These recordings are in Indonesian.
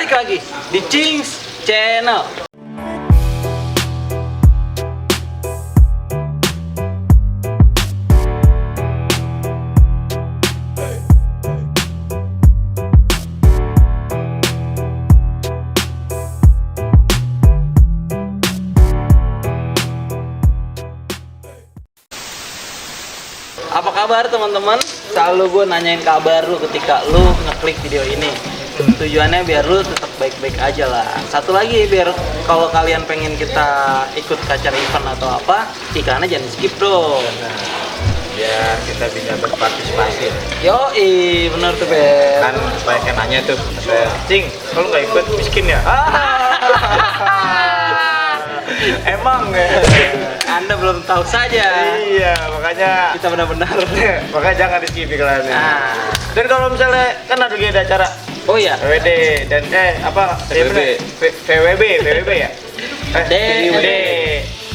Balik lagi di Cings Channel. Apa kabar teman-teman? Selalu gue nanyain kabar lu ketika lu ngeklik video ini. Tujuannya biar lu tetap baik-baik aja lah. Satu lagi biar kalau kalian pengen kita ikut ke acara event atau apa, iklannya jangan skip dong. Biar kita bisa berpartisipasi. Yoi, bener tuh Ben. Kan banyak yang nanya tuh, Cing, kalau nggak ikut miskin ya? Emang Anda belum tahu saja. Iya, makanya Kita benar-benar. makanya jangan di skip iklannya. Ah. Dan kalau misalnya kan ada acara Oh iya. WD dan apa? VWB. VWB ya? D.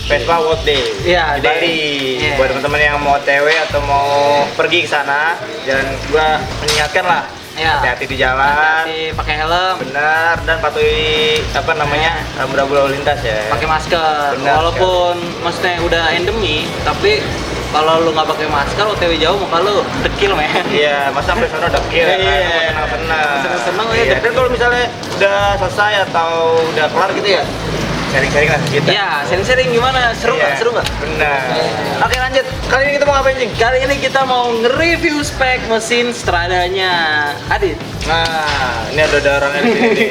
Vespa World Day Iya, di D. Bali. Iya. Buat teman-teman yang mau TW atau mau pergi ke sana, dan gua mengingatkan lah, Iya. hati-hati di jalan, Hati-hati, pakai helm, benar, dan patuhi apa namanya rambu-rambu lalu lintas ya. pakai masker. Benar Walaupun maksudnya udah endemi, tapi kalau lu nggak pakai masker, OTW jauh muka lu dekil men. Iya, masa sampai sana udah kill kan, Iya. senang-senang. Senang-senang, Iya. ya. Dan kalau misalnya udah selesai atau udah kelar gitu ya, sharing-sharing lah kita. Iya, sering-sering gimana? Seru nggak? Iya. Seru nggak? Benar. Iya. Oke, lanjut. Kali ini kita mau ngapain, Cing? Kali ini kita mau nge-review spek mesin Stradanya Adit. Nah, ini ada orangnya di sini.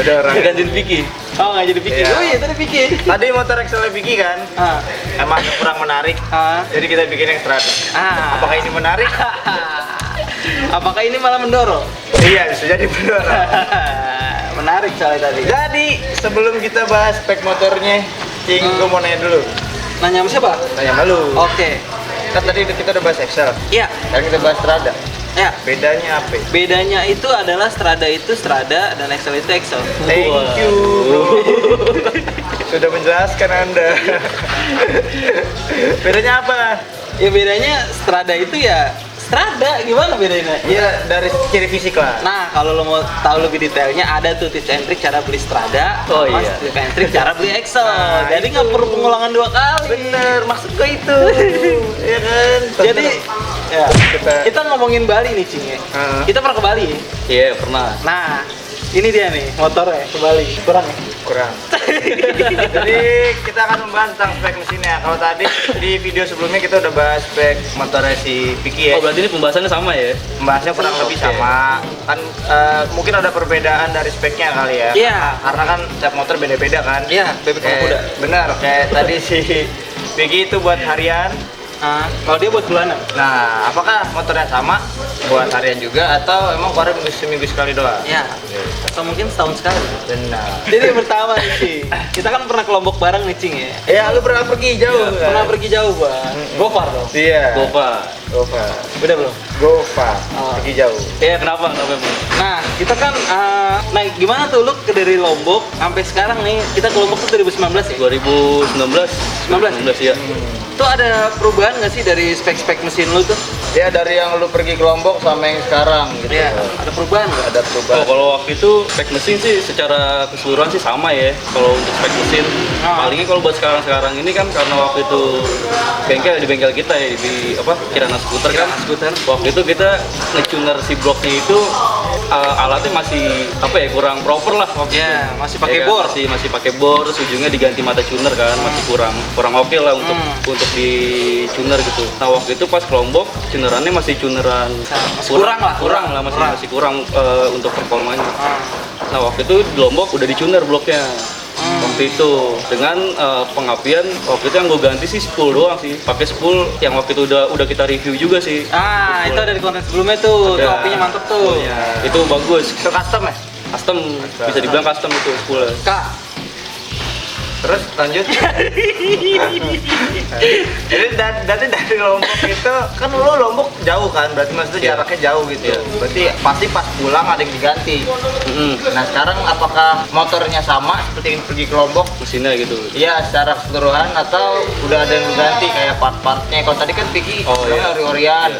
Ada orang. Gantiin Vicky. Oh nggak jadi Vicky. Iya. Oh iya tadi Vicky. Tadi motor Excel Vicky kan, Ah. emang kurang menarik. Ah. Jadi kita bikin yang Strada. Ah. Apakah ini menarik? Apakah ini malah mendorong? Iya, bisa jadi benar. Menarik soalnya tadi. Jadi sebelum kita bahas spek motornya, Cing, gue mau nanya dulu. Nanya sama siapa? Tanya sama lu. Oke. Kan tadi kita udah bahas Excel. Iya. Sekarang kita bahas Strada. Ya. Bedanya apa? Bedanya itu adalah Strada itu Strada dan Excel itu Excel. Thank you, bro. Sudah menjelaskan Anda. Bedanya apa? Ya bedanya Strada itu ya Strada, gimana bedanya? Iya, dari ciri fisik lah. Nah, kalau lo mau tahu lebih detailnya ada tuh tips and trick cara beli Strada, Oh, sama iya. tips and trick cara beli Excel. Nah, Jadi itu. nggak perlu pengulangan 2 kali. Bener, maksud gue itu. Iya kan? Jadi ya, Kita- kita ngomongin Bali nih, Cing ya. Heeh. Kita pernah ke Bali. Iya, pernah. Nah, ini dia nih motornya ke Bali. Kurang ya? kurang. Jadi kita akan membahas tentang spek mesinnya. Kalau tadi di video sebelumnya kita udah bahas spek motornya si Vicky ya. Oh, berarti ini pembahasannya sama ya? Pembahasannya kurang lebih Oke. sama. Kan mungkin ada perbedaan dari speknya kali ya. Iya. Karena kan setiap motor beda-beda kan. Iya, bebek sama Kayak- kuda. Benar, kayak tadi si Vicky itu buat harian. Ah, kalau dia buat bulanan. Nah, apakah motornya sama buat harian juga atau emang baru seminggu sekali doang? Ya, atau mungkin setahun sekali. Benar. Jadi yang pertama nih, Cing. Kita kan pernah ke Lombok bareng nih, Cing ya. Ya, lu pernah pergi jauh kan? Pernah pergi jauh, Bang. Gofar dong. Iya. Gova. Gova. Udah belum? Gova. Oh. Pergi jauh. Iya, kenapa? Kenapa emang? Nah, kita kan nah gimana tuh lu dari Lombok sampai sekarang nih, kita ke Lombok tuh 2019 ya? 2019? 19? ya. Tuh ada perubahan nggak sih dari spek-spek mesin lu tuh? Ya, dari yang lu pergi ke Lombok sama yang sekarang gitu. Iya, ada perubahan nggak? Ada perubahan. Kalau waktu itu spek mesin sih secara keseluruhan sih sama ya. Kalau untuk spek mesin, Ah. palingnya kalau buat sekarang ini kan karena waktu itu di bengkel kita ya di apa Kirana Skuter kan. Skuter. Waktu itu kita ngetuner si bloknya itu alatnya masih apa ya kurang proper lah waktu Iya, itu. masih pakai Ya kan? bor. Masih pakai bor, terus ujungnya diganti mata tuner kan, masih kurang oke lah untuk di tuner gitu. Nah waktu itu pas ke Lombok, tunerannya masih tuneran Masih kurang lah, masih kurang untuk performanya. Ah. Nah waktu itu di Lombok udah dicuner bloknya. Waktu itu dengan pengapian waktu itu yang gue ganti sih spool doang sih, pakai spool yang waktu itu udah kita review juga sih. Ah, itu ada di konten sebelumnya tuh. Tuh Ada. apinya mantep tuh. Itu bagus, Itu custom ya? custom, bisa dibilang custom itu spoolnya. Kak, Terus lanjut. Jadi dari Lombok itu kan lu Lombok jauh kan, berarti maksudnya jaraknya jauh gitu. Iya. Berarti pasti pas pulang ada yang diganti. Nah sekarang apakah motornya sama seperti yang pergi ke Lombok? Mesinnya gitu. Iya secara keseluruhan atau udah ada yang diganti kayak part-partnya? Kalau tadi kan Vicky Oh, iya. ori-orian.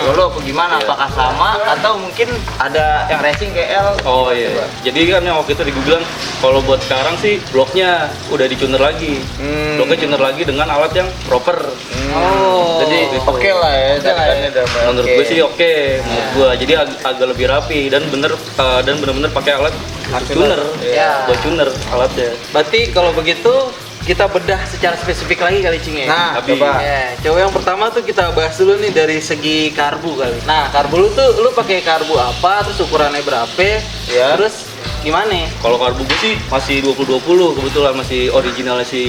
Lo apa gimana? Iya. Apakah sama atau mungkin ada yang racing kayak L? Oh iya. Jadi kan yang waktu itu di Google kalau buat sekarang sih bloknya udah dicuner lagi. Bloknya tuner lagi dengan alat yang proper. Oh. Jadi gitu. oke lah ya, jadikannya udah Menurut oke. gue sih oke, menurut gue. Jadi agak lebih rapi dan bener-bener pakai alat tuner. Iya. Buat tuner alatnya. Berarti kalau begitu kita bedah secara spesifik lagi kali Cing ya. Nah, Tapi- coba. Ya, coba yang pertama tuh kita bahas dulu nih dari segi karbu kali. Nah, karbu lu pakai karbu apa? Terus ukurannya berapa? Ya. Terus gimana? Kalau karbu gue sih masih 20-20 kebetulan masih originalnya si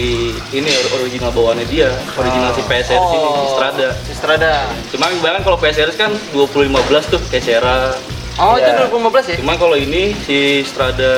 ini original bawaannya dia, original si PSR sini Strada. Strada. Cuma bahkan kalau PSR kan 2015 tuh Kesera. Oh, Iya. itu 2015 ya? Cuma kalau ini si Strada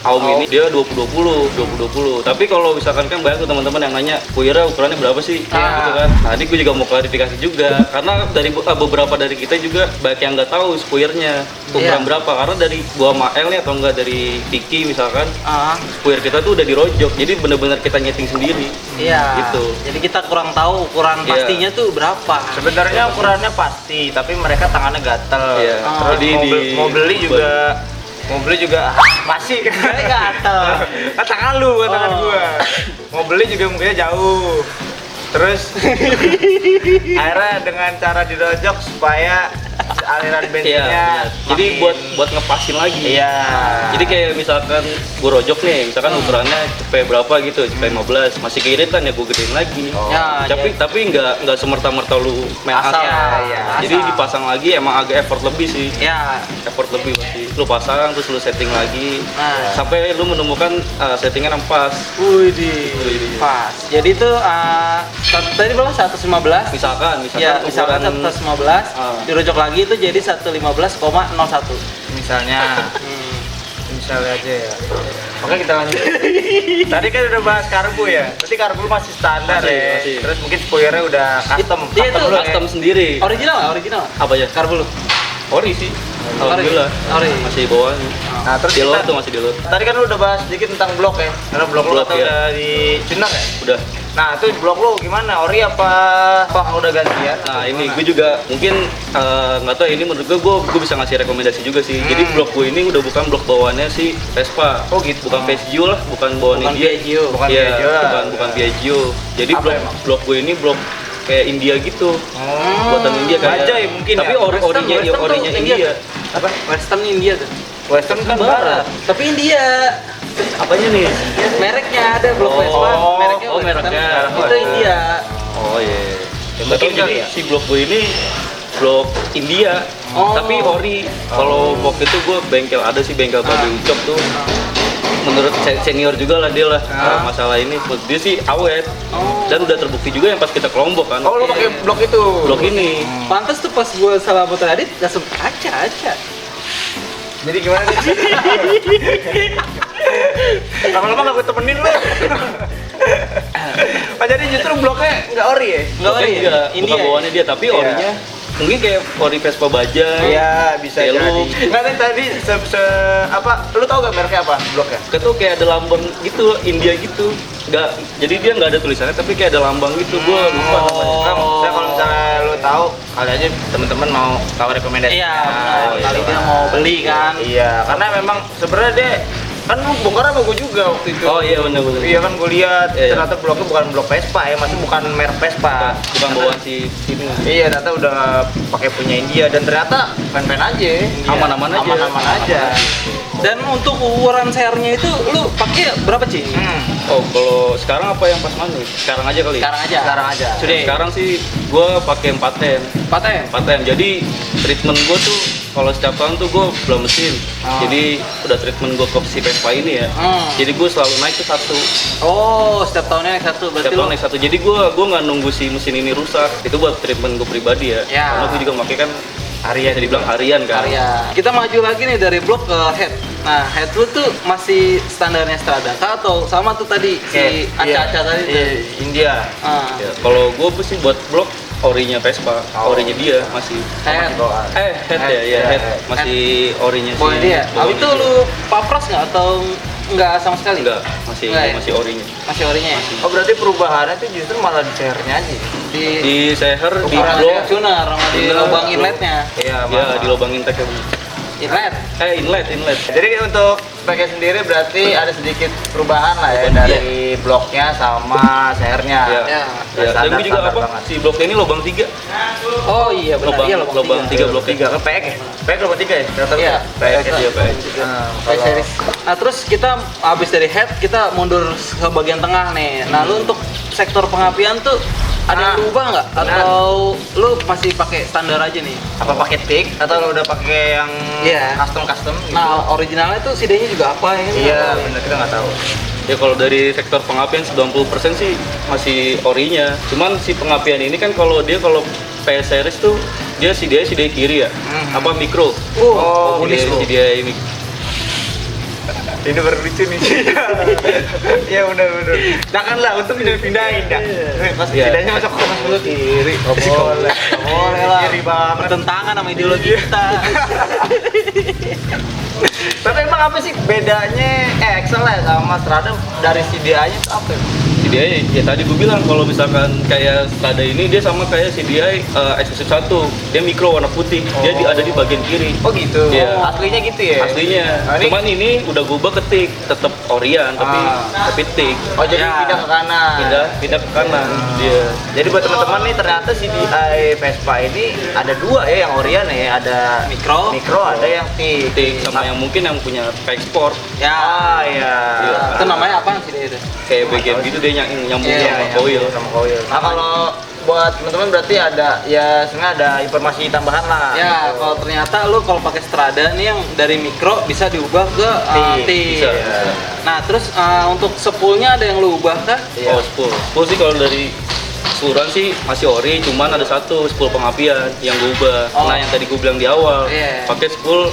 Aum ini dia 20-20. Tapi kalau misalkan kan banyak tuh teman-teman yang nanya, puirnya ukurannya berapa sih? Gitu kan. Nah, ini gue juga mau klarifikasi juga karena dari beberapa dari kita juga banyak yang nggak tahu puirnya ukuran Iya. berapa karena dari gua Mael nih atau enggak dari Tiki misalkan Ah, puir kita tuh udah dirojok. Jadi bener-bener kita nyeting sendiri. iya. Gitu. Jadi kita kurang tahu ukuran Iya. pastinya tuh berapa. Sebenarnya ukurannya pasti, tapi mereka tangannya gatel. Iya. Terus Jadi mau beli juga masih kan Gatel. kan tangan lu bukan tangan Oh. gua. Mau beli juga mungkinnya jauh. Terus akhirnya dengan cara dirojok supaya aliran Iya, bensinnya benar. Jadi makin- buat ngepasin lagi. iya. Jadi kayak misalkan gue rojok nih, misalkan ukurannya cepet berapa gitu, cepet 15, masih keiritan ya gue gedein lagi. Oh. Ya, Tapi nggak semerta-merta lu main Asal, asal. ya, Jadi asal. dipasang lagi emang agak effort lebih sih. Ya. Effort lebih pasti. Lu pasang terus lu setting lagi Nah. sampai lu menemukan settingan yang pas. Widih. Pas. Jadi itu tadi berapa? 115. Misalkan Ya, misalkan ukuran 115 Ah. dirojok lagi itu jadi 115,01. Misalnya Hmm. misalnya aja ya. Oke, kita lanjut. Tadi kan udah bahas karbu ya. Berarti karbu masih standar Masih, ya. masih. Terus mungkin spoilernya udah custom. Iya, itu lu ya. custom sendiri. Original nggak? Original. Apa ya? Karbu lu. Ori sih. Alhamdulillah. Ori. Masih bawaan. Nah, terus Di luar kita- tuh masih di luar. Tadi kan lu udah bahas sedikit tentang blok ya. Karena blok lu Blok, kata ya. udah dicunar ya. Udah. Nah, itu blok lu gimana? Ori apa udah gantian? Nah ini gue juga mungkin nggak tahu ya, ini menurut gue bisa ngasih rekomendasi juga sih. Jadi blok gue ini udah bukan blok bawaannya si Vespa. Oh, gitu. Bukan Piaggio lah, bukan bawaannya Bukan dia. Piaggio. Bukan Iya, Piaggio lah. bukan Piaggio. Jadi Apa blok emang? blok gue ini blok kayak India gitu. Buatan India kayak. Bajaj mungkin Tapi ya? orinya Western tuh India. Apa? Western India tuh. Western kan barat. Tapi India. Apanya nih? Mereknya ada blok Vespa. Mereknya oh, Western. mereknya. Itu India. Oh iya. Ya, Mungkin mungkin kali jadi ya. si blok gue ini blok India, Oh. tapi ori. Kalau waktu itu gue bengkel ada sih bengkel babi ucok tuh. Menurut senior juga lah dia lah masalah ini. Menurut dia sih awet. Oh. Dan udah terbukti juga yang pas kita ke Lombok kan. Oh, lu pakai blok itu. Blok ini. Pantes tuh pas gue salah motor Adit langsung aca. Jadi gimana nih? Lama-lama gak gue temenin lu. Oh, jadi justru bloknya nggak ori ya? Nggak ori ya? Enggak, India bukan ya? bawaannya dia, tapi Iya. orinya mungkin kayak ori Vespa Bajaj. Iya, bisa Kayak jadi. lu. Nggak tadi apa? Lu tau gak mereknya apa? Bloknya? Itu kayak ada lambang gitu, India gitu. Nggak, jadi dia nggak ada tulisannya, tapi kayak ada lambang gitu. Gua lupa namanya. Nah, maksudnya kalau misalnya lu tahu, kali aja teman-teman mau tahu rekomendasi. Iya, Oh, iya. kali dia mau beli kan. Iya, karena memang sebenarnya dia kan lu bongkar sama gue juga waktu itu. Oh iya benar-benar. Iya kan gue lihat Iya, iya. ternyata bloknya bukan blok Vespa ya, masih bukan merek Vespa. Bukan bawaan si ini. Iya, ternyata udah pakai punya India dan ternyata fan-fan aja. Aman-aman aja. Aman-aman aja. Dan untuk ukuran sernya itu lu pakai berapa Ci? Oh, kalau sekarang apa yang pas mana? Sekarang aja kali. Sekarang aja. Sekarang aja. Sudah. Sekarang sih gua pakai 4M. 4M. 4M. Jadi treatment gua tuh kalau setiap tahun tuh gua belum mesin. Oh. Jadi udah treatment gua ke si Vespa ini ya. Jadi gua selalu naik ke satu. Oh, setiap tahunnya naik satu. Berarti Setiap lu tahun naik satu. Jadi gua nggak nunggu si mesin ini rusak. Itu buat treatment gua pribadi ya. Ya. Karena gua juga pakai kan harian. Jadi bilang harian kan. karya. Kita maju lagi nih dari blok ke head. Nah, head lu tuh masih standarnya Strada kah atau sama tuh tadi si aca-aca tadi tuh? Iya, India. Ah. Ya, kalau gua sih buat blok orinya Vespa, Oh. orinya dia masih. Head. Head ya, ya head. Masih orinya sih. Boleh dia. Habis itu lu papras nggak atau nggak sama sekali? Enggak, masih Enggak ya? masih orinya. Masih orinya ya? Oh berarti perubahannya tuh justru malah di sehernya aja. Di seher, di ukuran blok, tuner sama di Tuner, lubang blok. inletnya. Iya, ya di lubang inteknya. Inlet? Inlet. Jadi untuk speknya sendiri berarti ada sedikit perubahan lah ya dari bloknya sama sehernya. Iya. Ya. Ya, dan gue juga Standar apa? banget. Si blok ini lubang 3. Oh iya benar, iya Lubang 3 blok 3. Tiga kan PX ya? PX lubang 3 ya? Iya, PX ya. Iya, PX. Kayak series. Nah terus kita habis dari head kita mundur ke bagian tengah nih. Nah lu untuk sektor pengapian tuh ada yang berubah nggak? Atau lu masih pakai standar aja nih? Apa pakai TIG atau lo udah pakai yang Iya. custom gitu? Nah originalnya tuh CD-nya juga apa ya? Iya, bener kita nggak tahu. Ya kalau dari sektor pengapian 90% sih masih orinya. Cuman si pengapian ini kan kalau PS series tuh dia CDI kiri ya. Apa mikro? Oh, Dia unik loh. CDI mikro. Ini baru lucu nih. Iya bener. Janganlah untuk pindahin dah. Pas Iya. tidaknya masuk ke dulu kiri. Nggak boleh, nggak boleh lah. Kiri banget. Bertentangan sama ideologi kita. Tapi emang apa sih bedanya Excel ya sama Strada dari CDI-nya itu apa ya? CDI ya tadi gue bilang kalau misalkan kayak Strada ini dia sama kayak CDI eksklusif 1. Dia mikro warna putih. Dia ada di bagian kiri. Oh gitu. Iya. Aslinya gitu ya? Aslinya. Nah, ini- Cuman ini udah gue ubah ke TIG, tetap Orion tapi TIG. Oh jadi Ya. pindah ke kanan. Pindah ke kanan dia. Jadi buat teman-teman nih ternyata CDI Vespa ini ada dua ya yang Orion ya, ada Mikro. ada yang TIG. TIG sama yang mungkin yang punya pack sport Ya. Ah iya. Iya. Itu namanya apa sih itu? kayak bagian gitu dia nyambung Iya, sama Iya, coil. sama koil. Nah kalau buat teman-teman berarti ada ya sebenarnya ada informasi tambahan lah. Ya, gitu. kalau ternyata lu kalau pakai Strada nih yang dari mikro bisa diubah ke TIG. TIG. Bisa. Nah, terus untuk spoolnya ada yang lu ubah kah? Iya. Oh, spool sih kalau dari keseluruhan sih masih ori, cuman ada satu spool pengapian yang gue ubah. Oh. Nah yang tadi gue bilang di awal, Iya. pakai spool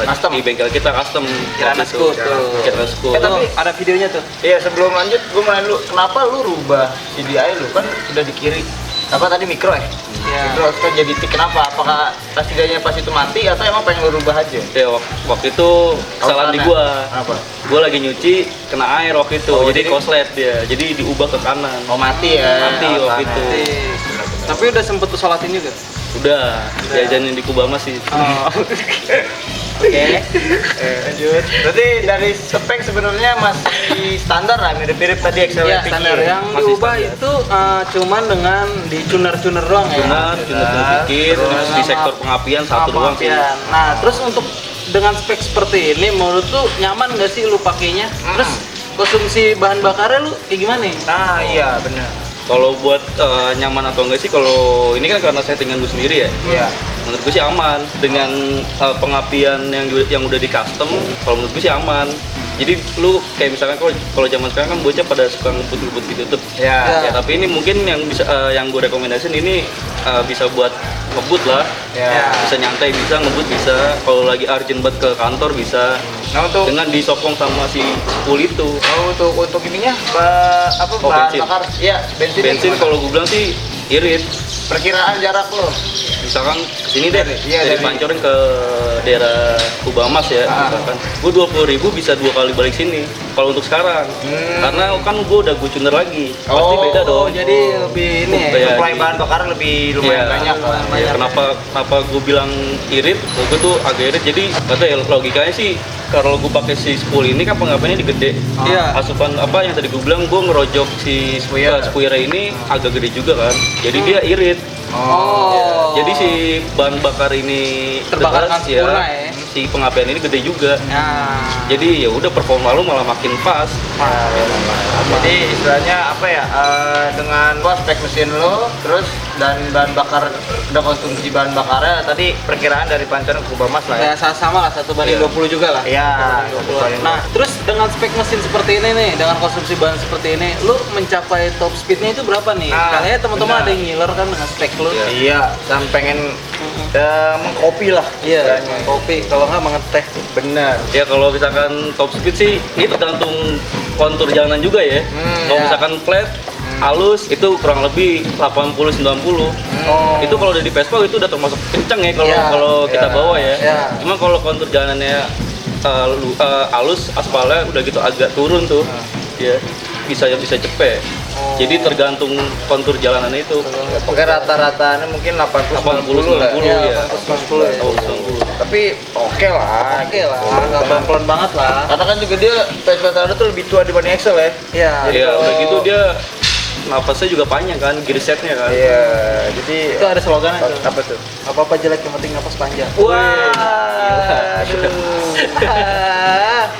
Custom. di bengkel kita custom. Kirana waktu itu. Scoot tuh. Kirana Scoot. Tapi ada videonya tuh. Iya sebelum lanjut gue mau nanya lu kenapa lu rubah CDI lu kan udah di kiri apa tadi mikro ya? Iya. Mikro kan jadi TIG kenapa? Apakah pas CDI-nya pas itu mati atau emang pengen lu rubah aja? Ya waktu itu kesalahan di gua. Apa? Gua lagi nyuci kena air waktu itu, Oh, jadi jadi- koslet dia, jadi diubah ke kanan. Oh mati ya? Mati Oh, waktu sana. itu. Tapi udah sempet tuh sholatin juga. Udah diajarin di Kubama sih. Oh. Oke. Lanjut. Berarti dari spek sebenarnya masih standar lah, mirip-mirip tadi Excel Iya, standar. Yang Masih diubah standar. itu cuman dengan di tuner-tuner doang ya. Benar, cuma dikit, terus di sektor pengapian satu doang sih. Pengapian. Nah, terus untuk dengan spek seperti ini menurut lu nyaman nggak sih lu pakainya? Terus konsumsi bahan bakarnya lu kayak gimana nih? Ah iya benar. Kalau buat nyaman atau enggak sih, kalau ini kan karena settingan gue sendiri ya. Iya. Menurut gue sih aman dengan pengapian yang udah di custom. Kalau menurut gue sih aman. Jadi lu kayak misalkan kalau zaman sekarang kan bocah pada suka ngebut-ngebut gitu tuh. Ya. Ya tapi ini mungkin yang bisa yang gue rekomendasiin ini bisa buat ngebut lah. Ya. Bisa nyantai, bisa ngebut bisa. Kalau lagi urgent banget ke kantor bisa. Nah untuk Dengan disokong sama si spool itu. untuk ininya apa Oh, bahan bensin. bakar? Iya bensin. Bensin kalau gue bilang sih irit. perkiraan jarak lo. Misalkan kesini deh, Iya, dari dari- Pancoran ke daerah Kubamas ya, misalkan. Gue 20.000 bisa 2 kali balik sini. Kalau untuk sekarang, karena kan gue udah gue tuner lagi, pasti Oh, beda dong. Jadi lebih ini ya. Iya. Supply bahan bakar lebih lumayan Iya. banyak lah. Iya, kenapa gue bilang irit? Gue tuh agak irit. Jadi kata ya logikanya sih kalau gue pakai si spool ini kan pengapiannya digede. Iya. Asupan apa yang tadi gue bilang gue ngerojok si spuyer ini agak gede juga kan. Jadi dia irit. Oh. Jadi si bahan bakar ini Terbakar deras, dengan sempurna ya. Si pengapian ini gede juga. Nah. Jadi ya udah performa lu malah makin pas. Jadi istilahnya apa ya? Dengan spek mesin lo, terus dan bahan bakar udah konsumsi bahan bakarnya tadi perkiraan dari Pancoran ke Kubamas lah ya. Ya sama lah 1/20 juga lah. Iya. 1/20. Nah, terus dengan spek mesin seperti ini nih, dengan konsumsi bahan seperti ini, lu mencapai top speednya itu berapa nih? Nah, Kayaknya teman-teman benar. ada yang ngiler kan dengan spek lu. Iya. Iya, dan pengen mengkopi lah. Iya, istilahnya. kopi kalau nggak mengeteh. Bener. Ya kalau misalkan top speed sih ini tergantung kontur jalanan juga ya. Kalau ya. misalkan flat halus itu kurang lebih 80-90. Oh. Itu kalau udah di Vespa itu udah termasuk kenceng ya kalau Iya. kalau kita Iya. bawa ya. Iya. Cuma kalau kontur jalanannya halus, aspalnya udah gitu agak turun tuh. Ya, bisa cepet. Jadi tergantung kontur jalanan itu. Pakai rata-ratanya mungkin 80-90 lah. 80-90 ya. 80-90 ya. 80-90. Tapi oke lah. Oke lah, nggak pelan banget lah. Karena kan juga dia Vespa Strada tuh lebih tua dibanding Excel ya. Iya. Ya, udah gitu dia napasnya juga panjang kan, gear setnya kan. Iya, jadi Itu ada slogannya tuh. apa tuh? Apa-apa jelek yang penting napas panjang. Wah, aduh.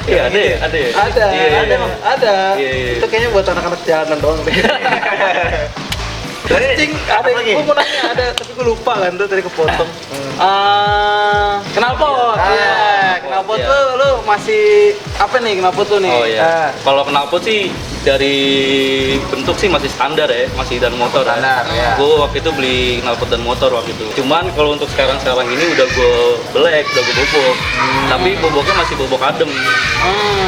Iya, ada ya? Ada ya? Ada, Iya, iya, ada, iya. ada. Iya, iya. Itu kayaknya buat anak-anak jalanan doang deh. Cing, ada apa lagi? gue mau nanya ada, tapi gue lupa kan tuh tadi kepotong. Knalpot, ya. Knalpot Iya. tuh lu masih apa nih knalpot tuh nih? Oh iya. Kalau knalpot sih dari bentuk sih masih standar ya, masih dan motor. Standar, ya. Gue waktu itu beli knalpot dan motor waktu itu. Cuman kalau untuk sekarang ini udah gue belek, udah gue bobok. Tapi boboknya masih bobok adem,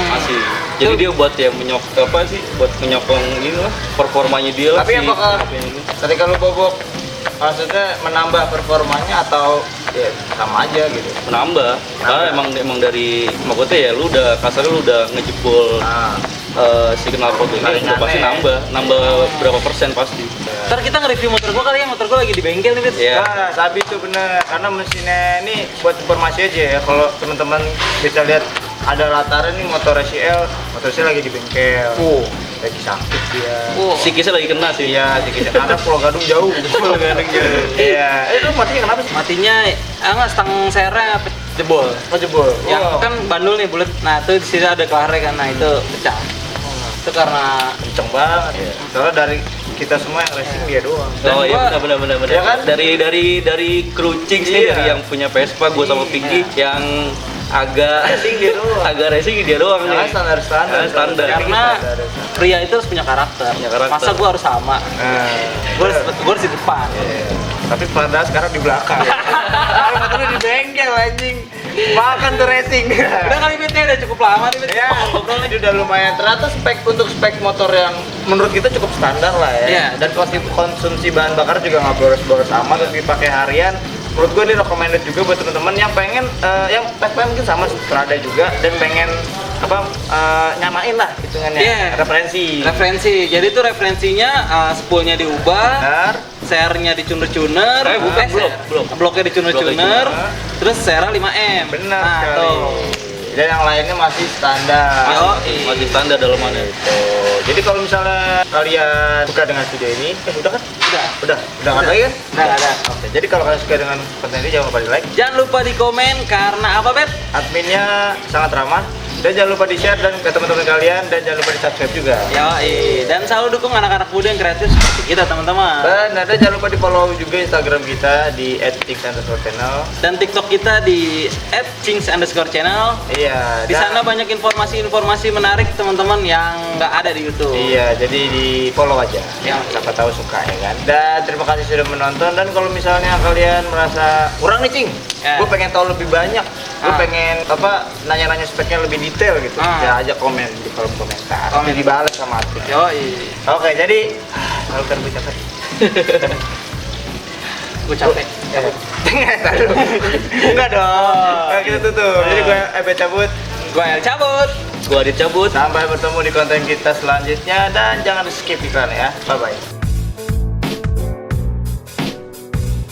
masih. Jadi dia buat ya buat menyokong ini lah performanya dia lah. Tapi si apakah knalpotnya ini. ketika lu bobok maksudnya menambah performanya atau ya sama aja gitu? Menambah? Karena emang dari maksudnya ya lu udah kasarnya lu udah ngejebol Nah, si knalpot ini Saringannya udah pasti ya. nambah berapa persen pasti. Ntar kita nge-review motor gua kali ya, motor gua lagi di bengkel nih, Fit. Iya. Nah, sabi itu bener karena mesinnya ini buat informasi aja ya. Kalau teman-teman bisa lihat ada latarnya nih motor CL lagi di bengkel. Lagi sakit dia. Sikisnya lagi kena sih. Iya, dikit karena Pulau Gadung jauh. Pulau Gadung jauh. Iya. Itu matinya kenapa sih? Matinya enggak stang sernya jebol. Oh jebol. Yang Oh, kan bandul nih bulat. Nah, itu di sini ada kelarnya kan. Nah, itu pecah. Itu karena kenceng banget. Soalnya dari kita semua yang racing dia doang. Dan Oh iya gua- benar. Ya kan? Dari krucing sih, Iya. dari yang punya Vespa gua sama Pinky yang agak Racing dia doang. agak racing dia doang Karena nih. standar. Standar. karena pria itu harus punya karakter. Punya karakter. Masa gua harus sama? Gua harus di depan. Tapi pada sekarang di belakang. Kalau motornya di bengkel anjing. Makan tuh racing. Udah kali Fit, udah cukup lama nih, Fit. Ya, ngobrol ini udah lumayan. Ternyata untuk spek motor yang menurut kita cukup standar lah ya. Iya. Dan konsumsi bahan bakar juga nggak boros-boros amat, tapi pakai harian. Menurut gue ini recommended juga buat teman-teman yang pengen yang mungkin sama Strada juga dan pengen nyamain lah hitungannya. Iya. Referensi. Jadi tuh referensinya spoolnya diubah, Benar. sernya dicuner-cuner, Bukan, belum. bloknya dicuner-cuner, dicuner. terus sernya 5M. Benar Nah, sekali. tuh. Dan yang lainnya masih standar. Masih standar dalamannya. Oh, jadi kalau misalnya kalian suka dengan video ini, udah kan? Udah. Udah nggak lagi kan? Udah nggak ada. Oke, jadi kalau kalian suka dengan konten ini jangan lupa di like. Jangan lupa di komen karena apa, Bet? Adminnya sangat ramah. Dan jangan lupa di share dan ke teman-teman kalian dan jangan lupa di subscribe juga. Yoi, dan selalu dukung anak-anak muda yang kreatif seperti kita, teman-teman. Dan jangan lupa di follow juga Instagram kita di @tix_channel. Dan TikTok kita di @cings_channel. Iya. Di dan- sana banyak informasi-informasi menarik teman-teman yang nggak ada di YouTube. Iya, jadi di follow aja. Ya. Siapa tahu suka ya kan. Dan terima kasih sudah menonton. Dan kalau misalnya kalian merasa kurang nih, Cing, Ya. gue pengen tahu lebih banyak. Gue pengen nanya-nanya speknya lebih detail gitu. Ya aja komen di kolom komentar. Komen. Nanti dibalas sama admin. Yoi, Oke, jadi lalu kan gue capek. gue capek. Enggak dong. Nah, kita tutup. Jadi gue cabut. Gue El cabut. Gua Adit cabut. Sampai bertemu di konten kita selanjutnya dan jangan di skip iklan ya. Bye bye.